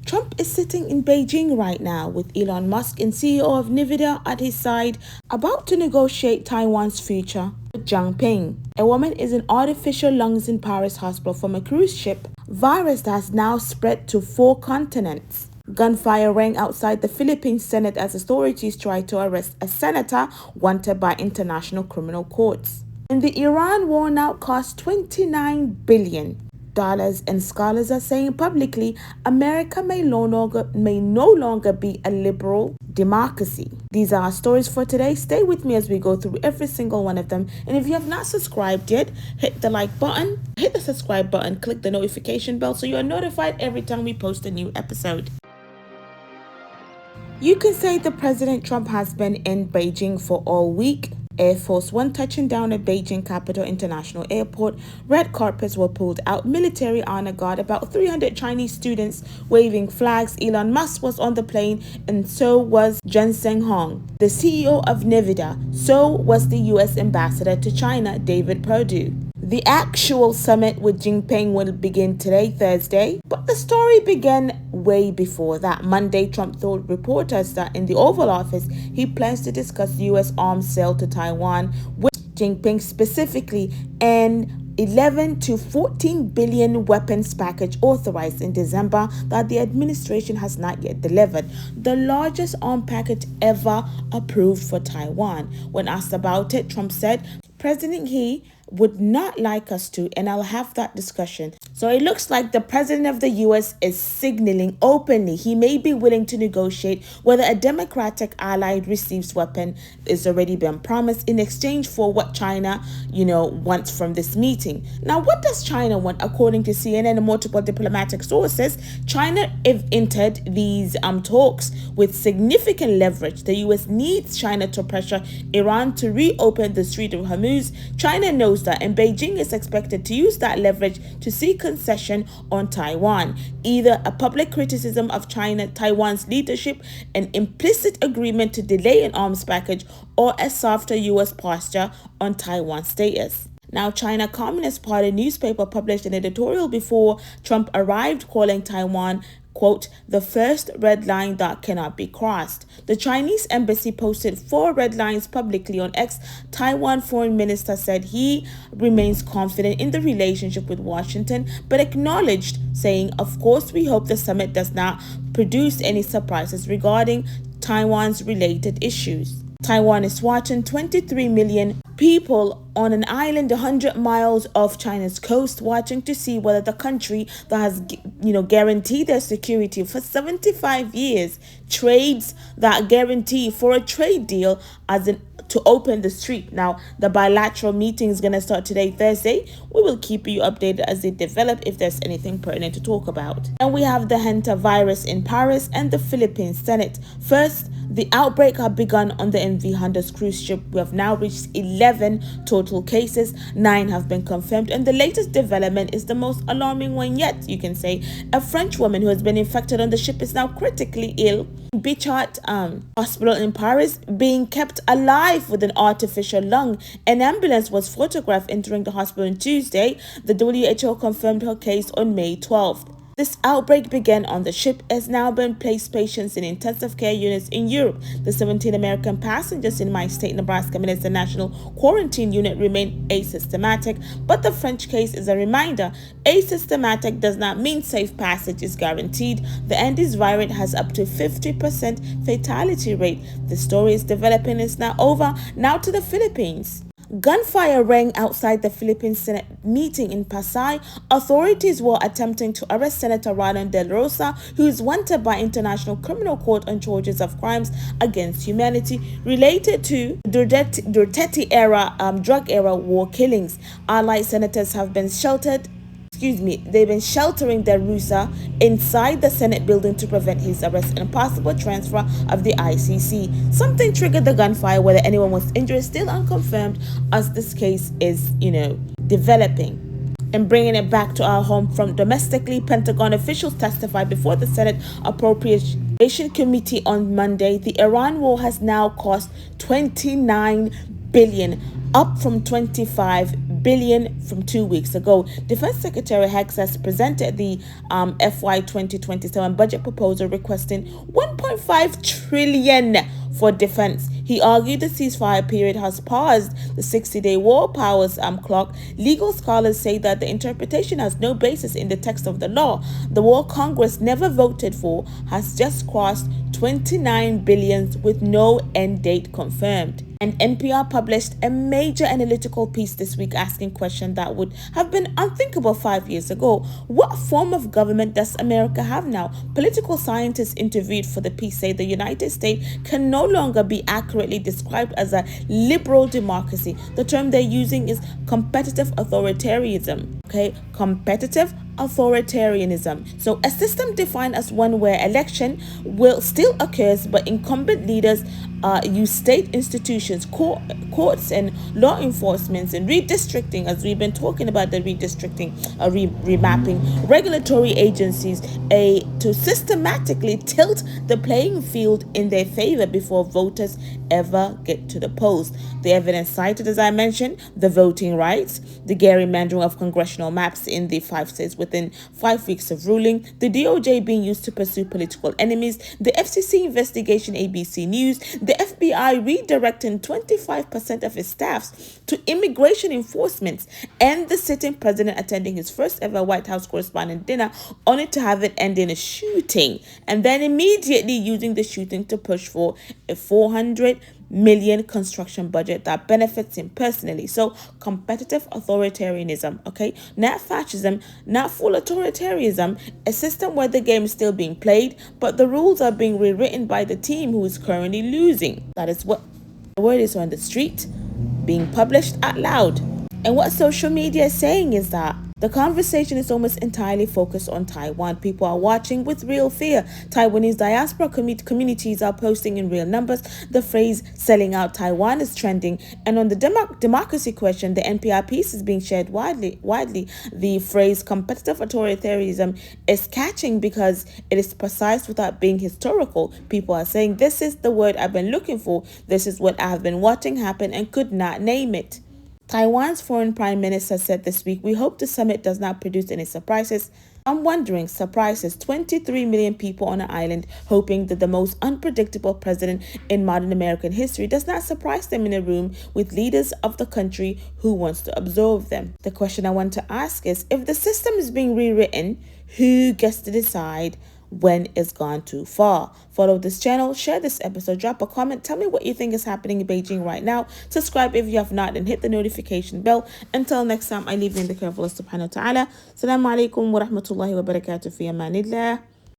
Trump is sitting in Beijing right now with Elon Musk and CEO of NVIDIA at his side, about to negotiate Taiwan's future with Xi Jinping. A woman is in artificial lungs in Paris hospital from a cruise ship. Virus that has now spread to 4 continents. Gunfire rang outside the Philippines Senate as authorities tried to arrest a senator wanted by international criminal courts. And the Iran war now cost $29 billion. And scholars are saying publicly America may no longer be a liberal democracy. These are our stories for today. Stay with me as we go through every single one of them. And if you have not subscribed yet, hit the like button, hit the subscribe button, click the notification bell so you are notified every time we post a new episode. You can say the President Trump has been in Beijing for all week. Air Force One touching down at Beijing Capital International Airport. Red carpets were pulled out. Military honor guard. About 300 Chinese students waving flags. Elon Musk was on the plane, and so was Jensen Huang, the CEO of NVIDIA. So was the U.S. ambassador to China, David Perdue. The actual summit with Jinping will begin today, Thursday, but the story began way before that. Monday, Trump told reporters that in the Oval Office, he plans to discuss U.S. arms sale to Taiwan with Jinping, specifically an 11 to 14 billion weapons package authorized in December that the administration has not yet delivered, the largest arms package ever approved for Taiwan. When asked about it, Trump said, President Xi would not like us to, and I'll have that discussion. So it looks like the president of the U.S. is signaling openly he may be willing to negotiate whether a democratic ally receives weapon is already been promised in exchange for what China, wants from this meeting. Now, what does China want? According to CNN and multiple diplomatic sources, China have entered these talks with significant leverage. The U.S. needs China to pressure Iran to reopen the Strait of Hormuz. China knows that, and Beijing is expected to use that leverage to seek concession on Taiwan, either a public criticism of Taiwan's leadership, an implicit agreement to delay an arms package, or a softer U.S. posture on Taiwan's status. Now, China Communist Party newspaper published an editorial before Trump arrived calling Taiwan, quote, the first red line that cannot be crossed. The Chinese embassy posted 4 red lines publicly on X. Taiwan foreign minister said he remains confident in the relationship with Washington, but acknowledged, saying, of course, we hope the summit does not produce any surprises regarding Taiwan's related issues. Taiwan is watching 23 million people on an island 100 miles off China's coast, watching to see whether the country that has, guaranteed their security for 75 years trades that guarantee for a trade deal as in to open the street. Now, the bilateral meeting is going to start today, Thursday. We will keep you updated as they develop if there's anything pertinent to talk about. And we have the hantavirus in Paris and the Philippines Senate. First, the outbreak had begun on the MV Honda's cruise ship. We have now reached 11 total cases. 9 have been confirmed. And the latest development is the most alarming one yet, you can say. A French woman who has been infected on the ship is now critically ill. Bichat hospital in Paris being kept alive with an artificial lung. An ambulance was photographed entering the hospital on Tuesday. The WHO confirmed her case on May 12th. This outbreak began on the ship, has now been placed patients in intensive care units in Europe. The 17 American passengers in my state, Nebraska, Minister National Quarantine Unit remain asymptomatic, but the French case is a reminder. Asymptomatic does not mean safe passage is guaranteed. The Andes variant has up to 50% fatality rate. The story is developing. It's now over. Now to the Philippines. Gunfire rang outside the Philippine Senate meeting in Pasay. Authorities were attempting to arrest Senator Ronald De Rosa, who is wanted by International Criminal Court on charges of crimes against humanity related to Duterte-era drug-era war killings. Allied senators have been they've been sheltering De Rosa inside the Senate building to prevent his arrest and possible transfer of the ICC. Something triggered the gunfire. Whether anyone was injured is still unconfirmed as this case is, developing. And bringing it back to our home from domestically, Pentagon officials testified before the Senate Appropriations Committee on Monday. The Iran war has now cost $29 billion, up from $25 billion from 2 weeks ago. Defense Secretary Hex has presented the FY 2027 budget proposal requesting 1.5 trillion for defense. He argued the ceasefire period has paused the 60-day war powers clock. Legal scholars say that the interpretation has no basis in the text of the law. The war Congress never voted for has just crossed 29 billion with no end date confirmed. And NPR published a major analytical piece this week asking questions that would have been unthinkable 5 years ago. What form of government does America have now? Political scientists interviewed for the piece say the United States can no longer be accurately described as a liberal democracy. The term they're using is competitive authoritarianism. Okay, competitive authoritarianism. So a system defined as one where election will still occurs, but incumbent leaders use state institutions, courts and law enforcement and redistricting, as we've been talking about the redistricting, remapping, regulatory agencies to systematically tilt the playing field in their favor before voters ever get to the polls. The evidence cited, as I mentioned, the voting rights, the gerrymandering of congressional maps in the 5 states within 5 weeks of ruling, the DOJ being used to pursue political enemies, the FCC investigation, ABC News, the FBI redirecting 25% of its staffs to immigration enforcement, and the sitting president attending his first ever White House correspondent dinner only to have it end in a shooting, and then immediately using the shooting to push for a $400 million construction budget that benefits him personally. So competitive authoritarianism, okay, not fascism, not full authoritarianism, a system where the game is still being played, but the rules are being rewritten by the team who is currently losing. That is what the word is on the street, being published out loud. And what social media is saying is that the conversation is almost entirely focused on Taiwan. People are watching with real fear. Taiwanese diaspora communities are posting in real numbers. The phrase selling out Taiwan is trending. And on the democracy question, the NPR piece is being shared widely. The phrase competitive authoritarianism is catching because it is precise without being historical. People are saying, this is the word I've been looking for. This is what I have been watching happen and could not name it. Taiwan's foreign prime minister said this week, we hope the summit does not produce any surprises. I'm wondering, surprises, 23 million people on an island hoping that the most unpredictable president in modern American history does not surprise them in a room with leaders of the country who wants to absorb them. The question I want to ask is, if the system is being rewritten, who gets to decide when it's gone too far? Follow this channel, share this episode, drop a comment, tell me what you think is happening in Beijing right now. Subscribe if you have not and hit the notification bell. Until next time, I leave you in the care of Allah subhanahu wa ta'ala. Assalamu alaikum wa rahmatullahi wa barakatuh fi amanillah.